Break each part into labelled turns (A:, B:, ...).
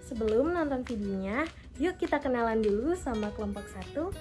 A: Sebelum nonton videonya, yuk kita kenalan dulu sama kelompok 1.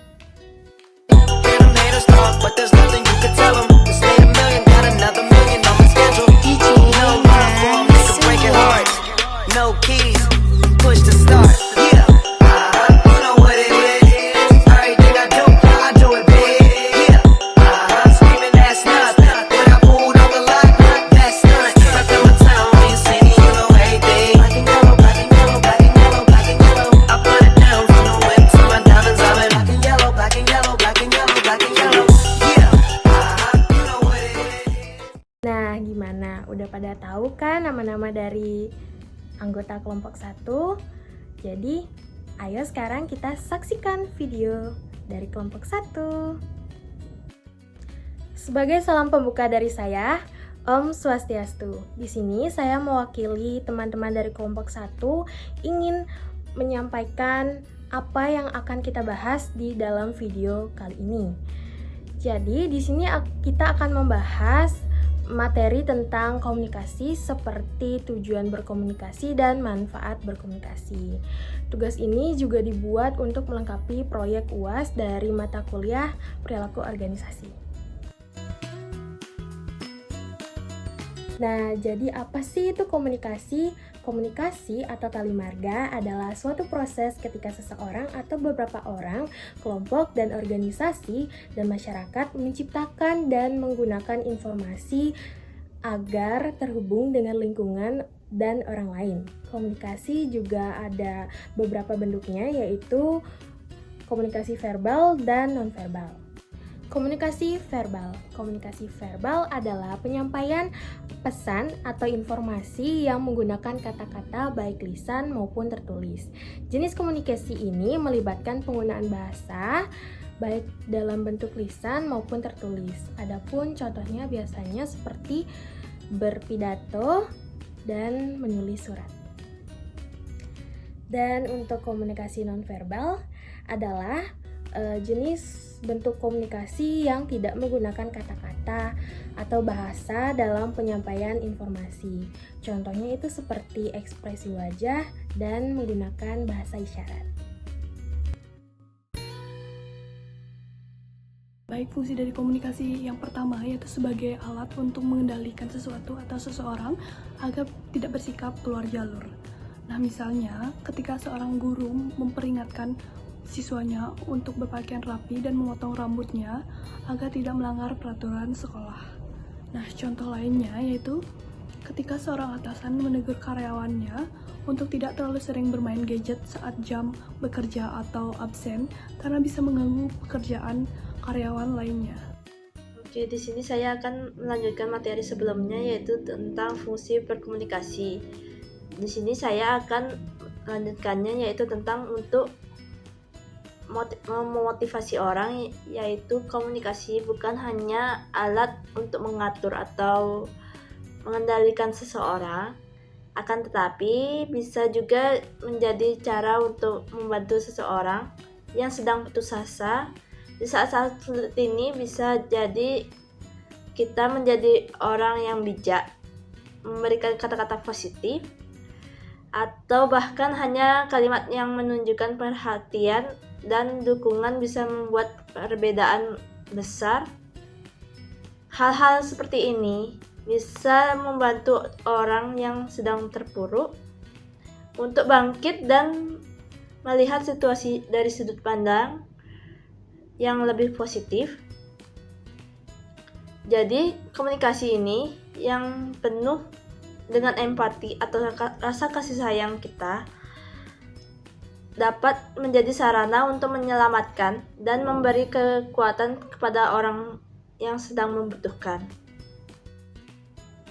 A: Nah, gimana? Udah pada tahu kan nama-nama dari anggota kelompok 1? Jadi, ayo sekarang kita saksikan video dari kelompok 1. Sebagai salam pembuka dari saya, Om Swastiastu. Di sini saya mewakili teman-teman dari kelompok 1 ingin menyampaikan apa yang akan kita bahas di dalam video kali ini. Jadi, di sini kita akan membahas materi tentang komunikasi seperti tujuan berkomunikasi dan manfaat berkomunikasi. Tugas ini juga dibuat untuk melengkapi proyek UAS dari mata kuliah perilaku organisasi. Nah, jadi apa sih itu komunikasi? Komunikasi atau tali marga adalah suatu proses ketika seseorang atau beberapa orang, kelompok dan organisasi dan masyarakat menciptakan dan menggunakan informasi agar terhubung dengan lingkungan dan orang lain. Komunikasi juga ada beberapa bentuknya, yaitu komunikasi verbal dan nonverbal. Komunikasi verbal. Komunikasi verbal adalah penyampaian pesan atau informasi yang menggunakan kata-kata baik lisan maupun tertulis. Jenis komunikasi ini melibatkan penggunaan bahasa baik dalam bentuk lisan maupun tertulis. Adapun contohnya biasanya seperti berpidato dan menulis surat. Dan untuk komunikasi nonverbal adalah jenis bentuk komunikasi yang tidak menggunakan kata-kata atau bahasa dalam penyampaian informasi. Contohnya itu seperti ekspresi wajah dan menggunakan bahasa isyarat.
B: Baik, fungsi dari komunikasi yang pertama yaitu sebagai alat untuk mengendalikan sesuatu atau seseorang agar tidak bersikap keluar jalur. Nah, misalnya ketika seorang guru memperingatkan siswanya untuk berpakaian rapi dan memotong rambutnya agar tidak melanggar peraturan sekolah. Nah, contoh lainnya yaitu ketika seorang atasan menegur karyawannya untuk tidak terlalu sering bermain gadget saat jam bekerja atau absen karena bisa mengganggu pekerjaan karyawan lainnya.
C: Oke, di sini saya akan melanjutkan materi sebelumnya yaitu tentang fungsi berkomunikasi. Di sini saya akan melanjutkannya yaitu tentang untuk memotivasi orang, yaitu komunikasi bukan hanya alat untuk mengatur atau mengendalikan seseorang, akan tetapi bisa juga menjadi cara untuk membantu seseorang yang sedang putus asa. Di saat-saat sulit ini bisa jadi kita menjadi orang yang bijak, memberikan kata-kata positif, atau bahkan hanya kalimat yang menunjukkan perhatian dan dukungan bisa membuat perbedaan besar. Hal-hal seperti ini bisa membantu orang yang sedang terpuruk untuk bangkit dan melihat situasi dari sudut pandang yang lebih positif. Jadi, komunikasi ini yang penuh dengan empati atau rasa kasih sayang kita dapat menjadi sarana untuk menyelamatkan dan memberi kekuatan kepada orang yang sedang membutuhkan.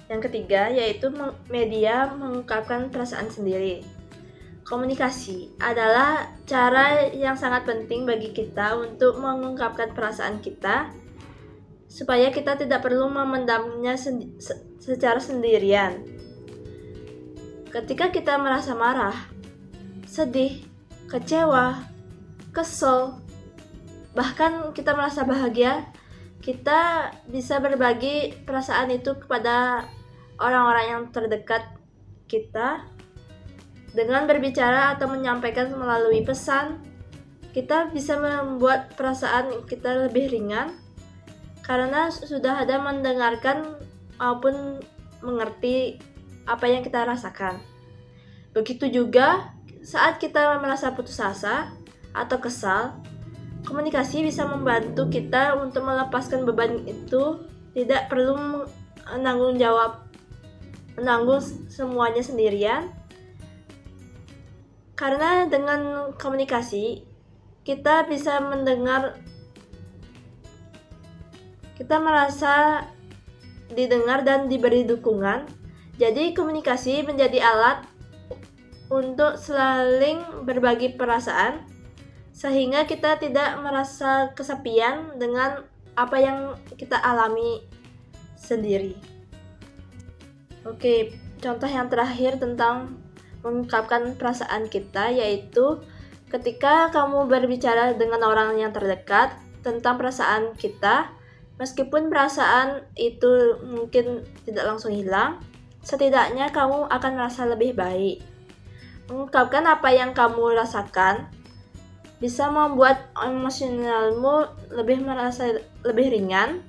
C: Yang ketiga yaitu media mengungkapkan perasaan sendiri. Komunikasi adalah cara yang sangat penting bagi kita untuk mengungkapkan perasaan kita supaya kita tidak perlu memendamnya secara sendirian. Ketika kita merasa marah, sedih, kecewa, kesel, bahkan kita merasa bahagia, kita bisa berbagi perasaan itu kepada orang-orang yang terdekat kita Dengan berbicara atau menyampaikan melalui pesan, kita bisa membuat perasaan kita lebih ringan karena sudah ada mendengarkan maupun mengerti apa yang kita rasakan. Begitu juga saat kita merasa putus asa atau kesal, komunikasi bisa membantu kita untuk melepaskan beban itu, tidak perlu menanggung semuanya sendirian. Karena dengan komunikasi, kita bisa mendengar, kita merasa didengar dan diberi dukungan. Jadi komunikasi menjadi alat untuk saling berbagi perasaan, sehingga kita tidak merasa kesepian dengan apa yang kita alami sendiri. Oke, contoh yang terakhir tentang mengungkapkan perasaan kita, yaitu ketika kamu berbicara dengan orang yang terdekat tentang perasaan kita, meskipun perasaan itu mungkin tidak langsung hilang, setidaknya kamu akan merasa lebih baik. Mengungkapkan apa yang kamu rasakan bisa membuat emosionalmu merasa lebih ringan.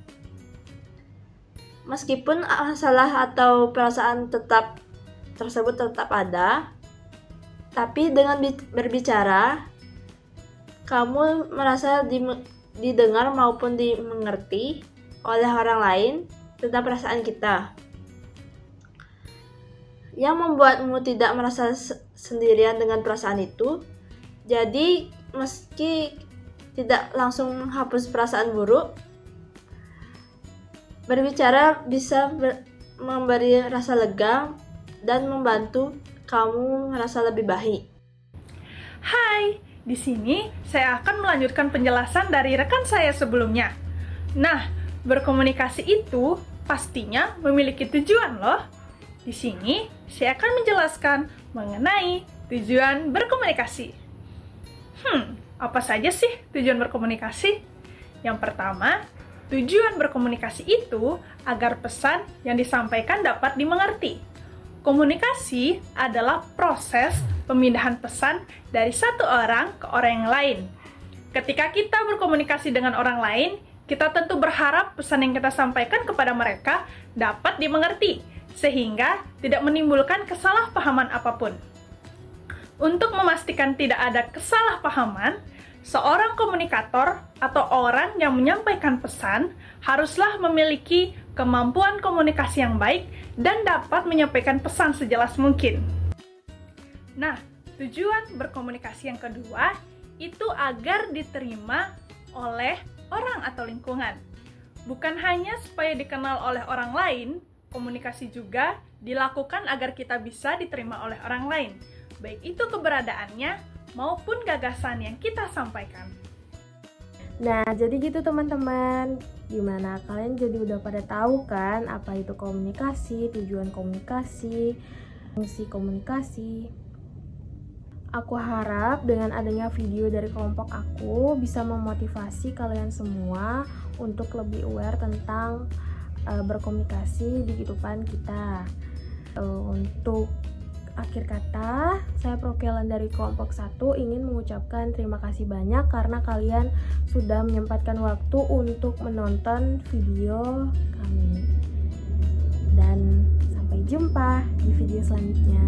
C: Meskipun masalah atau perasaan tersebut tetap ada, tapi dengan berbicara, kamu merasa didengar maupun dimengerti oleh orang lain tentang perasaan kita, yang membuatmu tidak merasa sendirian dengan perasaan itu. Jadi, meski tidak langsung menghapus perasaan buruk, berbicara bisa memberi rasa lega dan membantu kamu merasa lebih baik.
D: Hai, di sini saya akan melanjutkan penjelasan dari rekan saya sebelumnya. Nah, berkomunikasi itu pastinya memiliki tujuan loh. Di sini saya akan menjelaskan mengenai tujuan berkomunikasi. Apa saja sih tujuan berkomunikasi? Yang pertama, tujuan berkomunikasi itu agar pesan yang disampaikan dapat dimengerti. Komunikasi adalah proses pemindahan pesan dari satu orang ke orang yang lain. Ketika kita berkomunikasi dengan orang lain, kita tentu berharap pesan yang kita sampaikan kepada mereka dapat dimengerti, sehingga tidak menimbulkan kesalahpahaman apapun. Untuk memastikan tidak ada kesalahpahaman, seorang komunikator atau orang yang menyampaikan pesan haruslah memiliki kemampuan komunikasi yang baik dan dapat menyampaikan pesan sejelas mungkin. Nah, tujuan berkomunikasi yang kedua itu agar diterima oleh orang atau lingkungan. Bukan hanya supaya dikenal oleh orang lain, komunikasi juga dilakukan agar kita bisa diterima oleh orang lain, baik itu keberadaannya maupun gagasan yang kita sampaikan.
A: Nah, jadi gitu teman-teman. Gimana, kalian jadi udah pada tahu kan apa itu komunikasi, tujuan komunikasi, fungsi komunikasi. Aku harap dengan adanya video dari kelompok aku bisa memotivasi kalian semua untuk lebih aware tentang berkomunikasi di kehidupan kita. Untuk akhir kata, saya perwakilan dari kelompok 1 ingin mengucapkan terima kasih banyak karena kalian sudah menyempatkan waktu untuk menonton video kami. Dan sampai jumpa di video selanjutnya.